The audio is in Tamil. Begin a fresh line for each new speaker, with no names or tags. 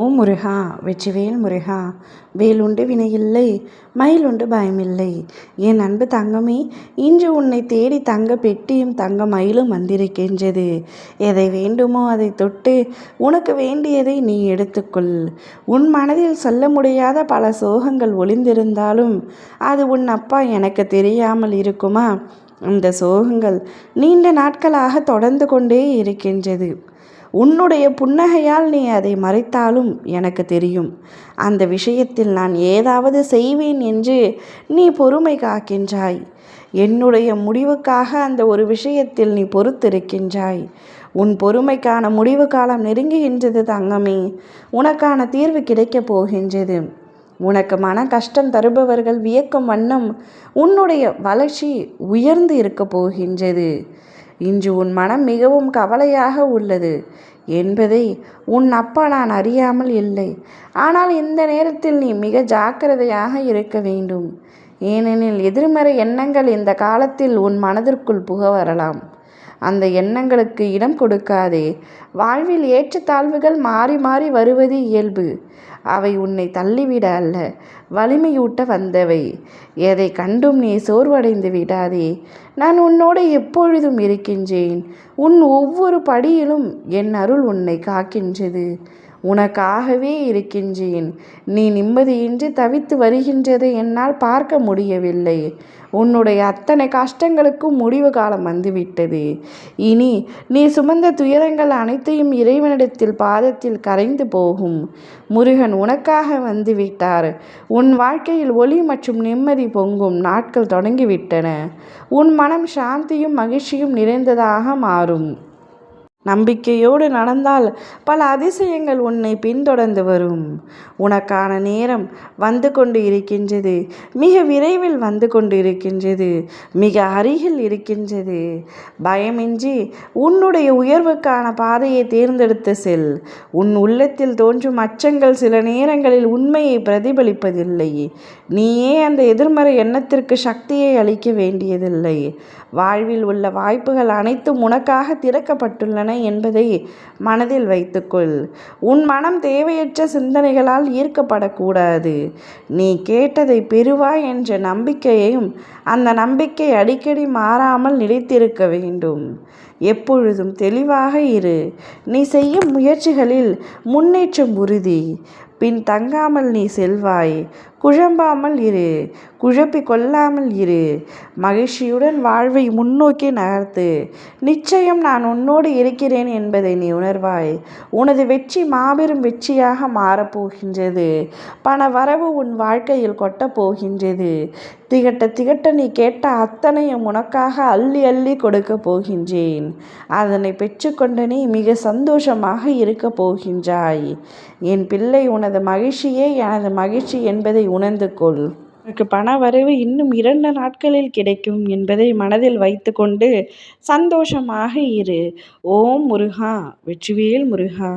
ஓம் முருகா வெற்றிவேல் முருகா. வேலுண்டு வினையில்லை, மயிலுண்டு பயமில்லை. என் அன்பு தங்கமே, இன்று உன்னை தேடி தங்க பெட்டியும் தங்க மயிலும் வந்திருக்கின்றது. எதை வேண்டுமோ அதை தொட்டு உனக்கு வேண்டியதை நீ எடுத்துக்கொள். உன் மனதில் சொல்ல முடியாத பல சோகங்கள் ஒளிந்திருந்தாலும் அது உன் அப்பா எனக்கு தெரியாமல் இருக்குமா? அந்த சோகங்கள் நீண்ட நாட்களாக தொடர்ந்து கொண்டே இருக்கின்றது. உன்னுடைய புன்னகையால் நீ அதை மறைத்தாலும் எனக்கு தெரியும். அந்த விஷயத்தில் நான் ஏதாவது செய்வேன் என்று நீ பொறுமை காக்கின்றாய். என்னுடைய முடிவுக்காக அந்த ஒரு விஷயத்தில் நீ பொறுத்திருக்கின்றாய். உன் பொறுமைக்கான முடிவு காலம் நெருங்குகின்றது தங்கமே. உனக்கான தீர்வு கிடைக்கப் போகின்றது. உனக்கு மன கஷ்டம் தருபவர்கள் வியக்கும் வண்ணம் உன்னுடைய வளர்ச்சி உயர்ந்து இருக்க போகின்றது. இன்று உன் மனம் மிகவும் கவலையாக உள்ளது என்பதை உன் அப்பா நான் அறியாமல் இல்லை. ஆனால் இந்த நேரத்தில் நீ மிக ஜாக்கிரதையாக இருக்க வேண்டும். ஏனெனில் எதிர்மறை எண்ணங்கள் இந்த காலத்தில் உன் மனதிற்குள் புக வரலாம். அந்த எண்ணங்களுக்கு இடம் கொடுக்காதே. வாழ்வில் ஏற்றத்தாழ்வுகள் மாறி மாறி வருவது இயல்பு. அவை உன்னை தள்ளிவிட அல்ல, வலிமையூட்ட வந்தவை. எதை கண்டும் நீ சோர்வடைந்து விடாதே. நான் உன்னோடு எப்பொழுதும் இருக்கின்றேன். உன் ஒவ்வொரு படியிலும் என் அருள் உன்னை காக்கின்றது. உனக்காகவே இருக்கின்றேன். நீ நிம்மதியின்றி தவித்து வருகின்றதை என்னால் பார்க்க முடியவில்லை. உன்னுடைய அத்தனை கஷ்டங்களுக்கும் முடிவு காலம் வந்துவிட்டது. இனி நீ சுமந்த துயரங்கள் அனைத்தையும் இறைவனிடத்தில் பாதத்தில் கரைந்து போகும். முருகன் உனக்காக வந்துவிட்டார். உன் வாழ்க்கையில் ஒளி மற்றும் நிம்மதி பொங்கும் நாட்கள் தொடங்கிவிட்டன. உன் மனம் சாந்தியும் மகிழ்ச்சியும் நிறைந்ததாக மாறும். நம்பிக்கையோடு நடந்தால் பல அதிசயங்கள் உன்னை பின்தொடர்ந்து வரும். உனக்கான நேரம் வந்து கொண்டு இருக்கின்றது. மிக விரைவில் வந்து கொண்டு இருக்கின்றது. மிக அருகில் இருக்கின்றது. பயமின்றி உன்னுடைய உயர்வுக்கான பாதையை தேர்ந்தெடுத்து செல். உன் உள்ளத்தில் தோன்றும் அச்சங்கள் சில நேரங்களில் உண்மையை பிரதிபலிப்பதில்லை. நீயே அந்த எதிர்மறை எண்ணத்திற்கு சக்தியை அளிக்க வேண்டியதில்லை. வாழ்வில் உள்ள வாய்ப்புகள் அனைத்தும் உனக்காக திறக்கப்பட்டுள்ளன என்பதை மனதில் வைத்துக்கொள். உன் மனம் தேவையற்ற சிந்தனைகளால் ஈர்க்கப்படக்கூடாது. நீ கேட்டதை பெறுவாய் என்ற நம்பிக்கையையும் அந்த நம்பிக்கை அடிக்கடி மாறாமல் நிலைத்திருக்க வேண்டும். எப்பொழுதும் தெளிவாக இரு. நீ செய்யும் முயற்சிகளில் முன்னேற்றம் உறுதி. பின் தங்காமல் நீ செல்வாய். குழம்பாமல் இரு, குழப்பிக் கொள்ளாமல் இரு. மகிழ்ச்சியுடன் வாழ்வை முன்னோக்கி நகர்த்து. நிச்சயம் நான் உன்னோடு இருக்கிறேன் என்பதை நீ உணர்வாய். உனது வெற்றி மாபெரும் வெற்றியாக மாறப்போகின்றது. பண வரவு உன் வாழ்க்கையில் கொட்டப் போகின்றது. திகட்ட திகட்ட நீ கேட்ட அத்தனையும் உனக்காக அள்ளி அள்ளி கொடுக்க போகின்றேன். அதனை பெற்றுக்கொண்ட நீ மிக சந்தோஷமாக இருக்க போகின்றாய். என் பிள்ளை, உனது மகிழ்ச்சியே எனது மகிழ்ச்சி என்பதை உணர்ந்து கொள். உனக்கு பண வரவு இன்னும் 2 நாட்களில் கிடைக்கும் என்பதை மனதில் வைத்து கொண்டு சந்தோஷமாக இரு. ஓம் முருகா வெற்றிவேல் முருகா.